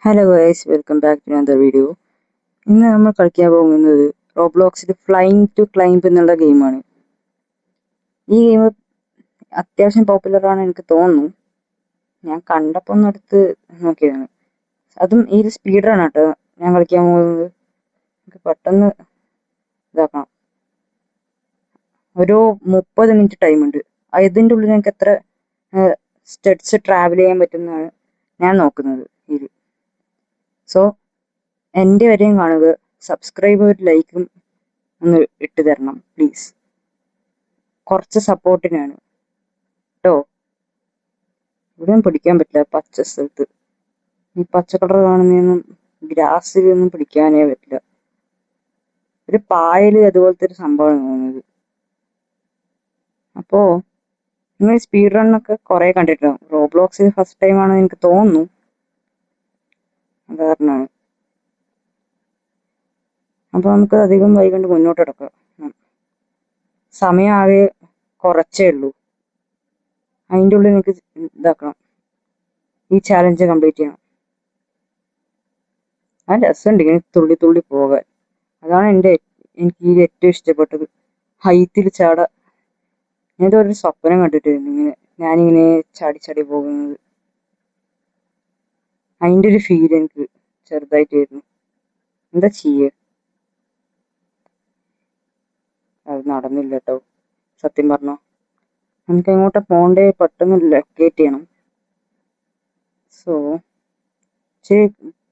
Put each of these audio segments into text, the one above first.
Hello guys, welcome back to another video. ഇന്ന് നമ്മൾ കളിക്കാൻ പോകുന്നത് റോബ്ലോക്സിൽ ഫ്ലൈങ് ടു ക്ലൈംബ് എന്നുള്ള ഗെയിമാണ്. ഈ ഗെയിം അത്യാവശ്യം പോപ്പുലർ ആണ് എനിക്ക് തോന്നുന്നു. ഞാൻ കണ്ടപ്പോൾ ഒന്ന് എടുത്ത് നോക്കിയതാണ്. അതും ഈ ഒരു സ്പീഡ് റൺ ആട്ടോ ഞാൻ കളിക്കാൻ പോകുന്നത്. എനിക്ക് പെട്ടെന്ന് ഇതാക്കണം. ഒരു 30 മിനിറ്റ് ടൈം ഉണ്ട്. ഇതിൻ്റെ ഉള്ളിൽ എനിക്ക് എത്ര സ്റ്റെപ്സ് ട്രാവൽ ചെയ്യാൻ പറ്റുന്നതാണ് ഞാൻ നോക്കുന്നത്. സോ എൻ്റെ വരെയും കാണുക. സബ്സ്ക്രൈബ് ലൈക്കും ഒന്ന് ഇട്ട് തരണം പ്ലീസ്. കുറച്ച് സപ്പോർട്ടിനാണ് കേട്ടോ. ഇവിടെയും പിടിക്കാൻ പറ്റില്ല പച്ച സ്ഥലത്ത്. ഈ പച്ച കളർ കാണുന്നതൊന്നും ഗ്രാസിലൊന്നും പിടിക്കാനേ പറ്റില്ല. ഒരു പായൽ അതുപോലത്തെ ഒരു സംഭവമാണ് തോന്നുന്നത്. അപ്പോൾ നിങ്ങൾ സ്പീഡ് റണ്ണൊക്കെ കുറേ കണ്ടിട്ടുണ്ടാവും. റോബ്ലോക്സിൽ ഫസ്റ്റ് ടൈം ആണെന്ന് എനിക്ക് തോന്നുന്നു. അത് കാരണമാണ്. അപ്പോൾ നമുക്ക് അധികം വൈകണ്ട് മുന്നോട്ട് കിടക്കാം. സമയം ആകെ കുറച്ചേ ഉള്ളൂ. അതിൻ്റെ ഉള്ളിൽ എനിക്ക് ഇതാക്കണം, ഈ ചാലഞ്ച് കംപ്ലീറ്റ് ചെയ്യണം. ആ രസമുണ്ട് ഇങ്ങനെ തുള്ളി തുള്ളി പോകാൻ. അതാണ് എനിക്ക് ഏറ്റവും ഇഷ്ടപ്പെട്ടത്. ഹൈറ്റിൽ ചാടാ. ഞാൻ ഒരു സ്വപ്നം കണ്ടിട്ടായിരുന്നു ഞാനിങ്ങനെ ചാടി ചാടി പോകുന്നത്. അതിൻ്റെ ഒരു ഫീൽ എനിക്ക് ചെറുതായിട്ട് വരുന്നു. എന്താ ചെയ്യേ? അത് നടന്നില്ല കേട്ടോ, സത്യം പറഞ്ഞോ. നമുക്ക് എങ്ങോട്ടാ പോണ്ടേ പെട്ടെന്ന് ലൊക്കേറ്റ് ചെയ്യണം. സോ ശരി,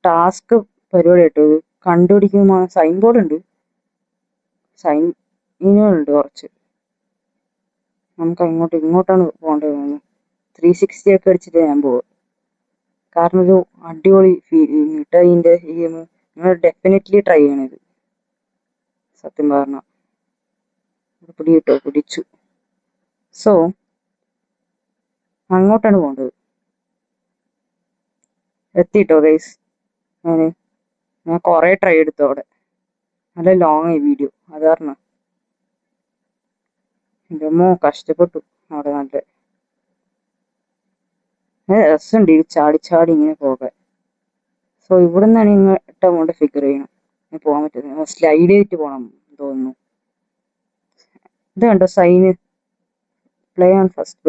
ടാസ്ക് പരിപാടി കേട്ടോ ഇത്. കണ്ടുപിടിക്കുമ്പോൾ സൈൻ ബോർഡ് ഉണ്ട്, സൈനുകളുണ്ട് കുറച്ച്. നമുക്ക് ഇങ്ങോട്ടാണ് പോകേണ്ടത്. 360 ഒക്കെ അടിച്ചിട്ട് ഞാൻ പോവുക. കാരണം ഒരു അടിപൊളി ഫീൽ കിട്ടുക ഇതിൻ്റെ ഈ ഗെയിം. നിങ്ങൾ ഡെഫിനറ്റ്ലി ട്രൈ ചെയ്യണത്, സത്യം പറഞ്ഞ. പിടിച്ചു. സോ അങ്ങോട്ടാണ് പോകേണ്ടത്. എത്തിട്ടോ ഗൈസ്. ഞാൻ കുറേ ട്രൈ എടുത്തു അവിടെ. നല്ല ലോങ് ആയി വീഡിയോ, അത് കാരണം. എൻ്റെ അമ്മോ കഷ്ടപ്പെട്ടു അവിടെ. നല്ല രസമുണ്ട് ഈ ചാടി ചാടി ഇങ്ങനെ പോകാൻ. സോ ഇവിടെ നിന്നാണ് ഇങ്ങോട്ട് അങ്ങോട്ട് ഫിഗർ ചെയ്യണം പോകാൻ പറ്റുന്നത്. സ്ലൈഡ് ചെയ്തിട്ട് പോകണം തോന്നുന്നു. ഇത് കണ്ടോ sign? Play on first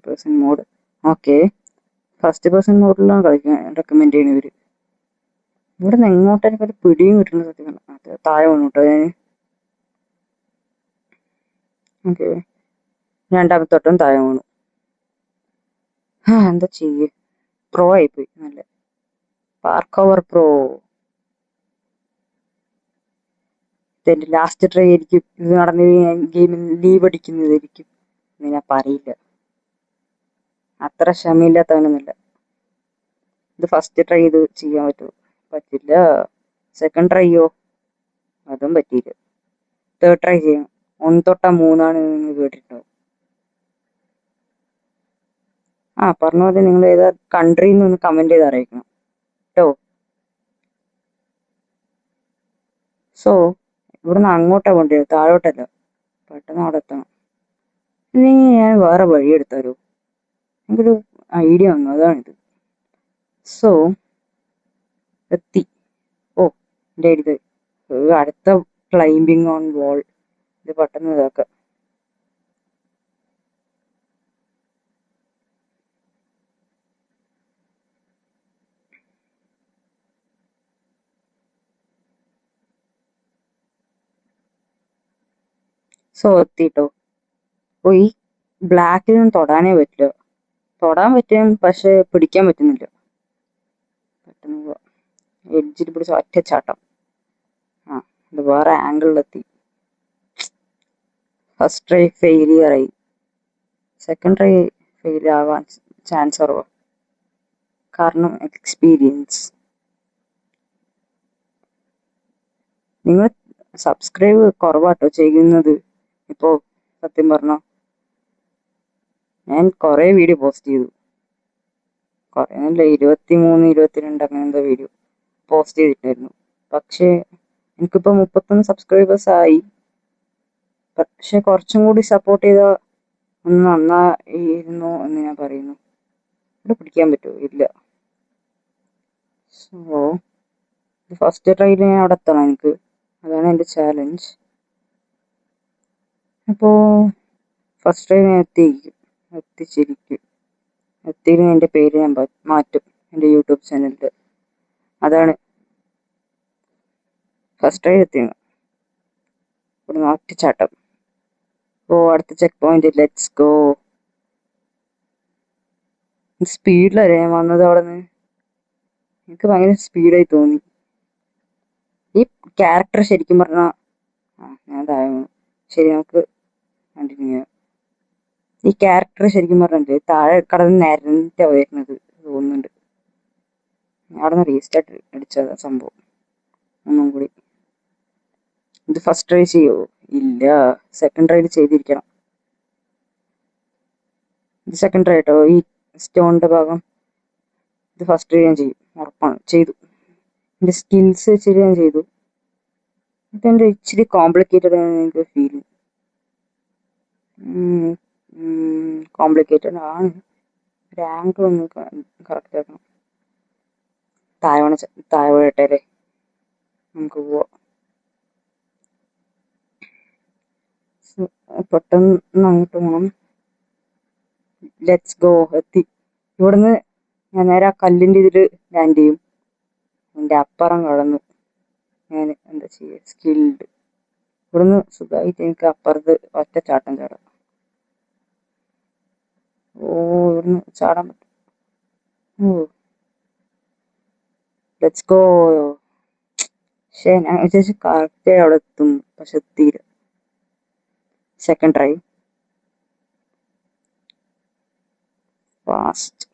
person mode. Okay, first person മോഡിലാണ് കളിക്കാൻ റെക്കമെൻഡ് ചെയ്യുന്നത് ഇവര്. ഇവിടെ നിന്ന് എങ്ങോട്ട് എനിക്കൊരു പിടിയും കിട്ടുന്നത് സത്യം. അത് താഴെ വന്നു കേട്ടോ ഞാൻ. ഓക്കെ, രണ്ടാമത്തോട്ടം താഴെ വീണു. എന്താ ചെയ്യേ? പ്രോ ആയിപ്പോയി. നല്ല പാർക്ക് ഓവർ പ്രോ. ഇതെന്റെ ലാസ്റ്റ് ട്രൈ ആയിരിക്കും. ഇത് നടന്നത് ഞാൻ ഗെയിമിൽ ലീവ് അടിക്കുന്നതായിരിക്കും എന്ന് ഞാൻ പറയില്ല. അത്ര ക്ഷമയില്ലാത്തവനൊന്നുമില്ല. ഇത് ഫസ്റ്റ് ട്രൈ ചെയ്ത് ചെയ്യാൻ പറ്റില്ല. സെക്കൻഡ് ട്രൈയോ അതും പറ്റിയില്ല. തേർഡ് ട്രൈ ചെയ്യണം. 1 തൊട്ടാ 3 നിങ്ങൾ കേട്ടിട്ടുണ്ടാവും. പറഞ്ഞ പോലെ നിങ്ങൾ ഏതാ കൺട്രിന്ന് ഒന്ന് കമന്റ് ചെയ്ത് അറിയിക്കണം കേട്ടോ. സോ ഇവിടുന്ന് അങ്ങോട്ടാ പോണ്ടത്, താഴോട്ടല്ല. പെട്ടെന്ന് അവിടെ എത്തണം. ഇല്ലെങ്കിൽ ഞാൻ വേറെ വഴി എടുത്താലോ? എനിക്കൊരു ഐഡിയ വന്നു, അതാണിത്. സോ എത്തി. എൻ്റെ ഇത് അടുത്ത ക്ലൈംബിങ് ഓൺ വാൾ. ഇത് പെട്ടെന്ന് ഇതാക്കാം. സോ എത്തിട്ടോ. ഈ ബ്ലാക്കിൽ നിന്ന് തൊടാനേ പറ്റില്ല. തൊടാൻ പറ്റും, പക്ഷെ പിടിക്കാൻ പറ്റുന്നില്ല. പെട്ടെന്ന് എഡ്ജിൽ പിടിച്ച ഒറ്റച്ചാട്ടം. ഇത് വേറെ ആംഗിളിലെത്തി. ഫസ്റ്റ് ട്രൈ ഫെയിലിയർ ആയി. സെക്കൻഡ് ട്രൈ ഫെയിൽ ആവാൻ ചാൻസ് കുറവാ, കാരണം എക്സ്പീരിയൻസ്. നിങ്ങൾ സബ്സ്ക്രൈബ് കുറവാട്ടോ ചെയ്യുന്നത് ഇപ്പോൾ. സത്യം പറഞ്ഞോ, ഞാൻ കുറേ വീഡിയോ പോസ്റ്റ് ചെയ്തു. കുറേ നല്ല 23, 22 അങ്ങനെ എന്തോ വീഡിയോ പോസ്റ്റ് ചെയ്തിട്ടായിരുന്നു. പക്ഷേ എനിക്കിപ്പോൾ 31 സബ്സ്ക്രൈബേഴ്സ് ആയി. പക്ഷെ കുറച്ചും കൂടി സപ്പോർട്ട് ചെയ്താൽ ഒന്ന് നന്നായിരുന്നു എന്ന് ഞാൻ പറയുന്നു. ഇവിടെ പിടിക്കാൻ പറ്റുമോ? ഇല്ല. സോ ഫസ്റ്റ് ട്രൈയിൽ ഞാൻ അവിടെ എത്തണം എനിക്ക്. അതാണ് എൻ്റെ ചാലഞ്ച്. അപ്പോൾ ഫസ്റ്റ് ട്രൈ ഞാൻ എത്തിച്ചിരിക്കും. എത്തിയിൽ എൻ്റെ പേര് ഞാൻ മാറ്റും എൻ്റെ യൂട്യൂബ് ചാനലിൽ. അതാണ് ഫസ്റ്റ് ട്രൈ എത്തിയത്. ഇവിടെ ഒറ്റച്ചാട്ടം. ഓ അടുത്ത ചെക്ക് പോയിന്റ്, ലെറ്റ്സ് ഗോ. സ്പീഡിലല്ലേ ഞാൻ വന്നത് അവിടെ നിന്ന്. എനിക്ക് ഭയങ്കര സ്പീഡായി തോന്നി. ഈ ക്യാരക്ടർ ശരിക്കും പറഞ്ഞാൽ ഞാൻ ശരി, നമുക്ക് കണ്ടിന്യൂ ചെയ്യാം. ഈ ക്യാരക്ടർ ശരിക്കും പറഞ്ഞിട്ട് താഴെ കടന്ന് നിരന്നിട്ടാ വരുന്നത് തോന്നുന്നുണ്ട്. അവിടെ നിന്ന് റീസ്റ്റാർട്ട് അടിച്ചത് സംഭവം. ഒന്നും കൂടി. ഇത് ഫസ്റ്റ് ട്രൈ ചെയ്യോ? ഇല്ല, സെക്കൻഡ് ട്രൈ ചെയ്തിരിക്കണം. ഇത് സെക്കൻഡ് ട്രൈ കേട്ടോ. ഈ സ്റ്റോണിന്റെ ഭാഗം ഇത് ഫസ്റ്റ് ട്രൈ ഞാൻ ചെയ്യും, ഉറപ്പാണ്. ചെയ്തു. എൻ്റെ സ്കിൽസ് വെച്ചിട്ട് ഞാൻ ചെയ്തു. ഇതെൻ്റെ ഇച്ചിരി കോംപ്ലിക്കേറ്റഡ് ആണ് എനിക്ക് ഫീൽ. കോംപ്ലിക്കേറ്റഡ് ആണ്. ഒരു ആംഗിൾ ഒന്ന് കറക്റ്റ് ആക്കണം. താഴെ വീഴട്ടെ. നമുക്ക് പോവാം. പെട്ടെന്ന് അങ്ങോട്ട് പോകണം. Let's go. എത്തി. ഇവിടുന്ന് ഞാൻ നേരെ ആ കല്ലിൻ്റെ ഇതിൽ ലാൻഡ് ചെയ്യും. എൻ്റെ അപ്പുറം കടന്നു ഞാൻ എന്താ ചെയ്യുക, സ്കിൽഡ്. ഇവിടുന്ന് സുഖമായിട്ട് എനിക്ക് അപ്പുറത്ത് ഒറ്റ ചാട്ടം ചാടാം. ഓ ഇവിടുന്ന് ചാടാൻ പറ്റും. ഓ ലെറ്റ്സ് ഗോ. പക്ഷേ ഞാൻ വിചാരിച്ചു കറക്റ്റ് അവിടെ എത്തും, പക്ഷെ എത്തിയില്ല. Second try. ഫാസ്റ്റ്.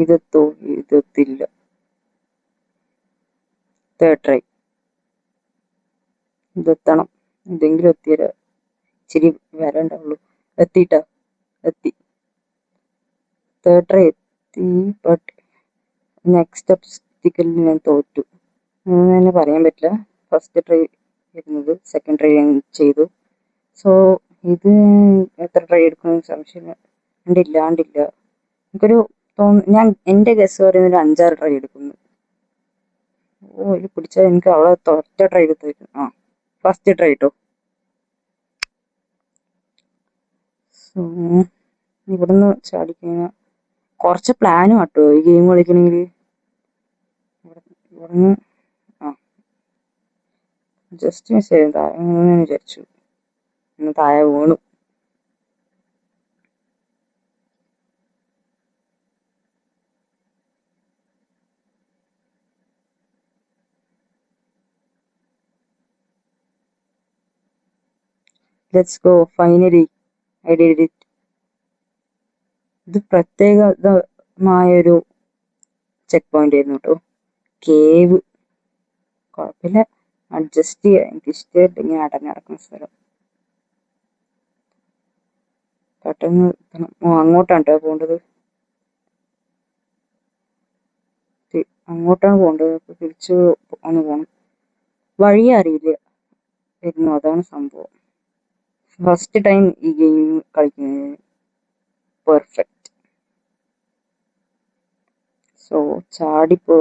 ഇതെത്തില്ല. Third try. ഇതെത്തണം. എന്തെങ്കിലും എത്തിയാലോ. ഇച്ചിരി വരണ്ടാവുള്ളൂ. എത്തി. തേർഡ് ട്രൈ എത്തി. ബട്ട് നെക്സ്റ്റ് ഒബ്സ്റ്റിക്കലിൽ ഞാൻ തോറ്റു എന്ന് തന്നെ പറയാൻ പറ്റില്ല. ഫസ്റ്റ് ട്രൈ ഇരുന്നത്, സെക്കൻഡ് ട്രൈ ഞാൻ ചെയ്തു. സോ ഇത് എത്ര ട്രൈ എടുക്കുമെന്ന് സംശയമില്ല. രണ്ടില്ല. എനിക്കൊരു ഞാൻ എൻ്റെ ഗസ് പറയുന്നത് 5-6 ട്രൈ എടുക്കുന്നു. ഓ ഇത് പിടിച്ചാൽ എനിക്ക് അവിടെ ഒറ്റ ട്രൈ എടുത്ത് ഫസ്റ്റ് ട്രൈ കേട്ടോ. സോ ഇവിടുന്ന് ചാടിക്കഴിഞ്ഞാൽ കുറച്ച് പ്ലാനും കേട്ടോ ഈ ഗെയിം കളിക്കണമെങ്കിൽ. ഇവിടുന്ന് ജസ്റ്റ് മിസ് ചെയ്യും. താഴെ ഞാൻ വിചാരിച്ചു, താഴെ വീണു. Let's go. Finally I did it. ഇത് പ്രത്യേകമായൊരു ചെക്ക് പോയിന്റ് ആയിരുന്നു കേട്ടോ. കേവ് കുഴപ്പമില്ല, അഡ്ജസ്റ്റ് ചെയ്യാം. എനിക്ക് ഇഷ്ടമായിട്ട് ഇങ്ങനെ അടഞ്ഞടക്കുന്ന സ്ഥലം. പെട്ടെന്ന് അങ്ങോട്ടാണ് കേട്ടോ പോകേണ്ടത്. അങ്ങോട്ടാണ് പോകേണ്ടത്. അപ്പൊ തിരിച്ച് ഒന്ന് പോകണം. വഴി അറിയില്ല വരുന്നു, അതാണ് സംഭവം. ഫസ്റ്റ് ടൈം ഈ ഗെയിം കളിക്കുന്നത്. പെർഫെക്റ്റ്. സോ ചാടിപ്പോ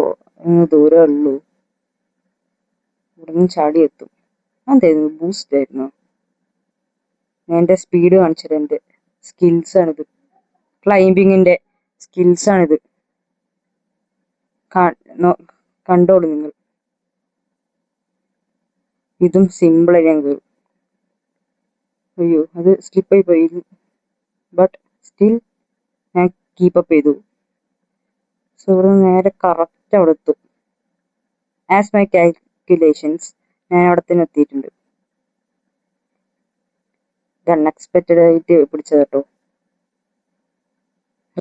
ദൂരമേ ഉള്ളൂ. ഇവിടെ നിന്ന് ചാടി എത്തും. അതായിരുന്നു ബൂസ്റ്റ് ആയിരുന്നു. ഞാൻ എൻ്റെ സ്പീഡ് കാണിച്ചത് എൻ്റെ സ്കിൽസ് ആണിത്. ക്ലൈംബിങ്ങിന്റെ സ്കിൽസ് ആണിത്. കണ്ടോളൂ നിങ്ങൾ. ഇതും സിമ്പിളായി ഞാൻ കയറും. അയ്യോ അത് സ്ലിപ്പായി പോയി. ബട്ട് സ്റ്റിൽ ഞാൻ കീപ്പപ്പ് ചെയ്തു. സോ ഇവിടെ നേരെ കറക്റ്റ് അവിടെ എത്തും. ആസ് മൈ കാൽക്കുലേഷൻസ് ഞാൻ അവിടെ തന്നെ എത്തിയിട്ടുണ്ട്. ഇത് അൺഎക്സ്പെക്റ്റഡ് ആയിട്ട് പിടിച്ചത് കേട്ടോ.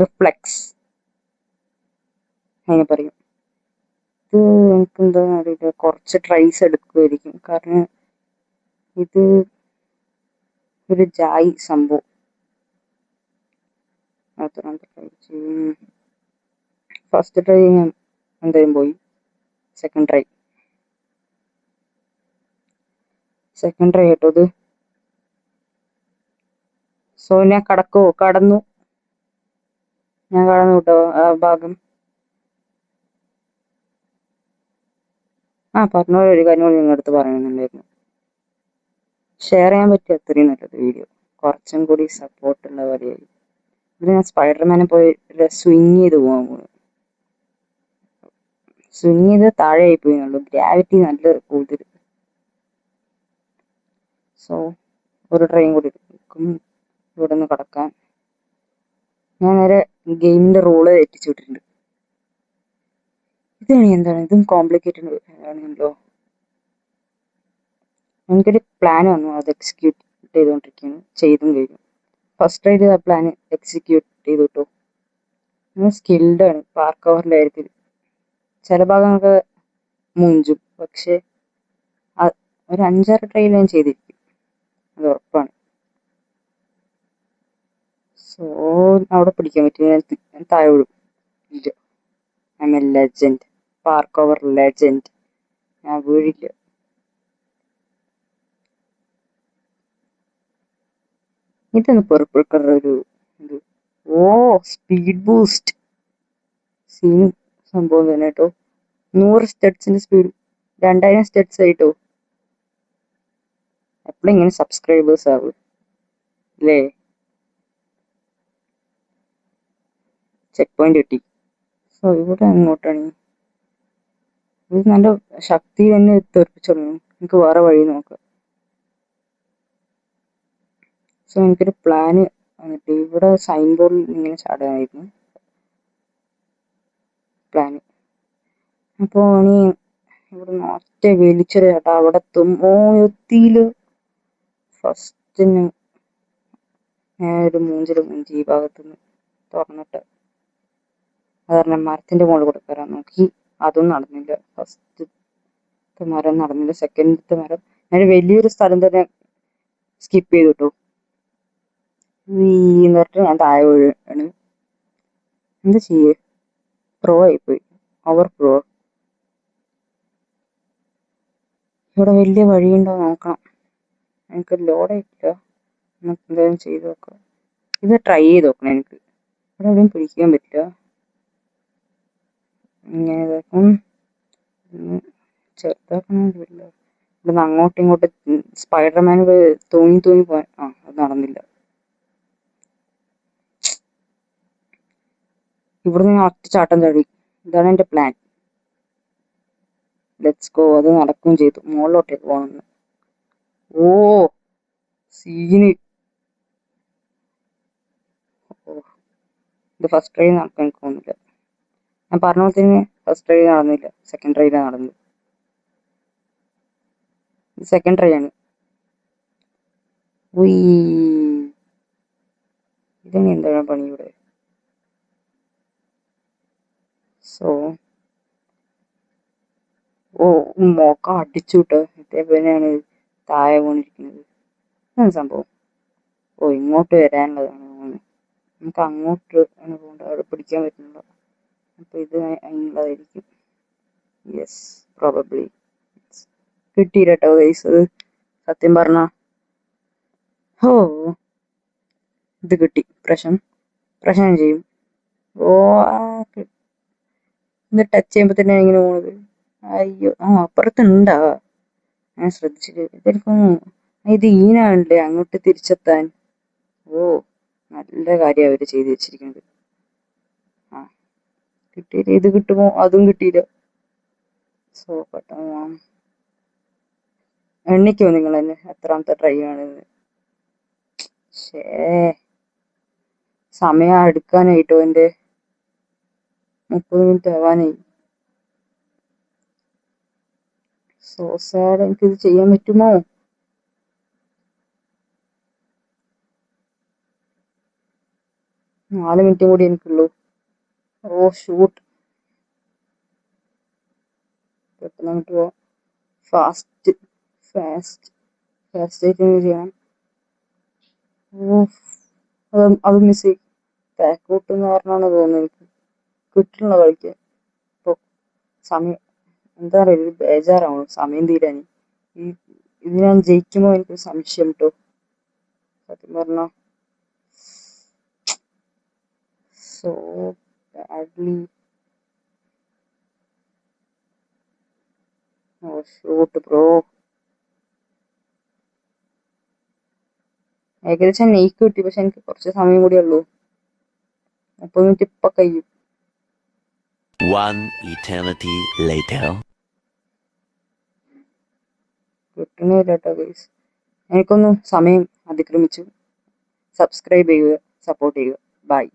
റിഫ്ലെക്സ് അതിനെ പറയും. ഇത് എനിക്ക് എന്താണെന്ന് അറിയില്ല, കുറച്ച് ട്രൈസ് എടുക്കുമായിരിക്കും. കാരണം ഇത് ഒരു ജായി സംഭവം. ഫസ്റ്റ് ട്രൈ ഞാൻ എന്തായാലും പോയി. സെക്കൻഡ് ട്രൈ കേട്ടോ ഇത്. സോ ഞാൻ കടന്നു കേട്ടോ ആ ഭാഗം. പറഞ്ഞ പോലെ ഒരു കാര്യം കൂടി നിങ്ങളുടെ അടുത്ത് പറയണമെന്നുണ്ടായിരുന്നു. ഷെയർ ചെയ്യാൻ പറ്റിയ അത്രയും നല്ലത് വീഡിയോ, കുറച്ചും കൂടി സപ്പോർട്ടുള്ള പോലെയായി. ഇത് ഞാൻ സ്പൈഡർമാനെ പോയി സ്വിങ് ചെയ്ത് പോകാൻ പോകുന്നു. സ്വിങ് ചെയ്ത് താഴെ ആയി പോയിന്നുള്ളൂ, ഗ്രാവിറ്റി നല്ല കൂടുതൽ. സോ ഒരു ട്രെയിൻ കൂടി എടുക്കും ഇവിടെ നിന്ന് കടക്കാൻ. ഞാൻ നേരെ ഗെയിമിന്റെ റൂള് തെറ്റിച്ചു വിട്ടിട്ടുണ്ട്. ഇതാണ് എന്താണ്, ഇതും കോംപ്ലിക്കേറ്റഡ് ആണല്ലോ. എനിക്കൊരു പ്ലാൻ വന്നു, അത് എക്സിക്യൂട്ട് ചെയ്തുകൊണ്ടിരിക്കുകയാണ്, ചെയ്തും കഴിഞ്ഞു. ഫസ്റ്റ് ട്രൈ ചെയ്ത പ്ലാൻ എക്സിക്യൂട്ട് ചെയ്തു കേട്ടോ. സ്കിൽഡ് ആണ് പാർക്ക് ഓവറിൻ്റെ കാര്യത്തിൽ. ചില ഭാഗങ്ങൾക്ക് മുഞ്ചും, പക്ഷെ ഒരു 5-6 ട്രൈയിൽ ഞാൻ ചെയ്തിരിക്കും, അത് ഉറപ്പാണ്. സോ അവിടെ പിടിക്കാൻ പറ്റില്ല, ഞാൻ താഴെ വിടും. ഇല്ല, I M A legend, park over legend. ഞാൻ വീഴില്ല. ഇതൊന്ന് പെർപ്പിൾ കളർ ഒരു ഇത്. ഓ, സ്പീഡ് ബൂസ്റ്റ് സീൻ സംഭവം തന്നെ കേട്ടോ. 100 സ്റ്റെപ്സിന്റെ സ്പീഡ്, 2000 സ്റ്റെപ്സ് ആയിട്ടോ. എപ്പോഴും ഇങ്ങനെ സബ്സ്ക്രൈബേഴ്സ് ആവും അല്ലേ. ചെക്ക് പോയിന്റ് കിട്ടി. സോ ഇവിടെ അങ്ങോട്ടാണ്. ഇത് നല്ല ശക്തി തന്നെ തെറിപ്പിച്ചോളൂ. എനിക്ക് വേറെ വഴി നോക്കാം. സോ എനിക്കൊരു പ്ലാന് വന്നിട്ട് ഇവിടെ സൈൻ ബോർഡിൽ ഇങ്ങനെ ചാടാനായിരുന്നു പ്ലാന്. അപ്പോൾ ഇനി ഇവിടെ ഒറ്റ വലിച്ചൊരു ചേട്ടാ അവിടെ എത്തും. ഓ, എത്തിയില്ല. ഫസ്റ്റിന് ഒരു മൂഞ്ചില് മൂഞ്ചി ഈ ഭാഗത്തുനിന്ന് തുറന്നിട്ട് അത് കാരണം മരത്തിന്റെ മുകളിൽ കൂടെ കയറാൻ നോക്കി, അതും നടന്നില്ല. ഫസ്റ്റത്തെ മരം നടന്നില്ല, സെക്കൻഡത്തെ മരം ഞാൻ വലിയൊരു സ്ഥലം തന്നെ സ്കിപ്പ് ചെയ്തു കേട്ടോ. എന്നിട്ട് ഞാൻ താഴെ വീഴാണ്. എന്താ ചെയ്യേ, പ്രോ ആയിപ്പോയി, ഓവർ പ്രോ. ഇവിടെ വലിയ വഴിയുണ്ടോ നോക്കണം. എനിക്ക് ലോഡായിട്ടില്ല, നമുക്ക് എന്തായാലും ചെയ്ത് നോക്കാം. ഇത് ട്രൈ ചെയ്ത് നോക്കണം. എനിക്ക് ഇവിടെ എവിടെയും പിടിക്കാൻ പറ്റില്ല. ഇങ്ങനെ ഇതാക്കും, ചെറുതാക്കണില്ല. ഇവിടുന്ന് അങ്ങോട്ടും ഇങ്ങോട്ടും സ്പൈഡർമാൻ തൂങ്ങി തൂങ്ങി പോയാൻ അത് നടന്നില്ല. ഇവിടുന്ന് ഞാൻ ഒറ്റ ചാട്ടം ചാടി. ഇതാണ് എൻ്റെ പ്ലാൻ. Let's go. അത് നടക്കുകയും ചെയ്തു. മുകളിലോട്ടേക്ക് പോകണമെന്ന്. ഓ, സീന്. ഓ, ഇത് ഫസ്റ്റ് ട്രൈ നടക്കാൻ എനിക്ക് തോന്നുന്നില്ല. ഞാൻ പറഞ്ഞ പോലെ തന്നെ ഫസ്റ്റ് ട്രൈ നടന്നില്ല, സെക്കൻഡ് ട്രൈയിലാണ് നടന്നത്. ഇത് സെക്കൻഡ് ട്രൈ ആണ്. ഇതാണ് എന്താണ് പണി ഇവിടെ. സോ ഓ, മോക്ക അടിച്ചു വിട്ടോ. ഇതേപോലെയാണ് താഴെ പോണിരിക്കുന്നത്. എന്താണ് സംഭവം? ഓ, ഇങ്ങോട്ട് വരാനുള്ളതാണ്. നമുക്ക് അങ്ങോട്ട് ആണ് പോകേണ്ടത്, അവിടെ പിടിക്കാൻ പറ്റുന്നുണ്ടോ? അപ്പൊ ഇത് അതിനുള്ളതായിരിക്കും. Yes, probably. കിട്ടിയില്ല കേട്ടോ ഗൈസ്, അത് സത്യം പറഞ്ഞ. ഓ, ഇത് കിട്ടി. പ്രശ്നം ചെയ്യും. ഓ, ഇത് ടച്ച് ചെയ്യുമ്പോ തന്നെ ഇങ്ങനെ പോണത്. അയ്യോ, അപ്പുറത്തുണ്ടാ, ഞാൻ ശ്രദ്ധിച്ചില്ല. ഇതെനിക്കും ഇത് ഈനാണല്ലേ അങ്ങോട്ട് തിരിച്ചെത്താൻ. ഓ, നല്ല കാര്യം അവര് ചെയ്ത് വെച്ചിരിക്കുന്നത്. കിട്ടിയില്ല. ഇത് കിട്ടുമോ? അതും കിട്ടിയില്ല. സോ പെട്ടെന്ന് എണ്ണിക്കോ നിങ്ങൾ തന്നെ എത്രാമത്തെ ട്രൈ ആണെന്ന്. ശേ, സമയം എടുക്കാനായിട്ടോ. എൻ്റെ 30 മിനിറ്റ് ആവാനായി. So sad. എനിക്കിത് ചെയ്യാൻ പറ്റുമോ? നാല് മിനിറ്റും കൂടി എനിക്കുള്ളൂ. ഓ ഷൂട്ട്, പെട്ടെന്ന് അങ്ങോട്ട് പോവാം. ഫാസ്റ്റ് ആയിട്ട് ചെയ്യണം. ഓ, അത് മിസ് ചെയ്യും. ബാക്കൗട്ട് എന്ന് പറഞ്ഞാണ് തോന്നുന്നത്. എനിക്ക് കിട്ടണല്ലോ കളിക്കാൻ. ഇപ്പോൾ സമയം എന്താ പറയുക, ഒരു ബേജാറാവണം സമയം തീരാൻ. ഇത് ഞാൻ ജയിക്കുമോ എനിക്കൊരു സംശയം കേട്ടോ, സത്യം പറഞ്ഞ. So badly. ഓ ഷൂട്ട് ബ്രോ. ഏകദേശം നെയ്ക്ക് കിട്ടി, പക്ഷെ എനിക്ക് കുറച്ച് സമയം കൂടി ഉള്ളൂ. 30 മിനിറ്റ് ഇപ്പൊ കഴിയും. One eternity later. കിട്ടണില്ല കേട്ടോ ഗൈസ്. എനിക്കൊന്ന് സമയം അതിക്രമിച്ചു. സബ്സ്ക്രൈബ് ചെയ്യുക, സപ്പോർട്ട് ചെയ്യുക. ബൈ.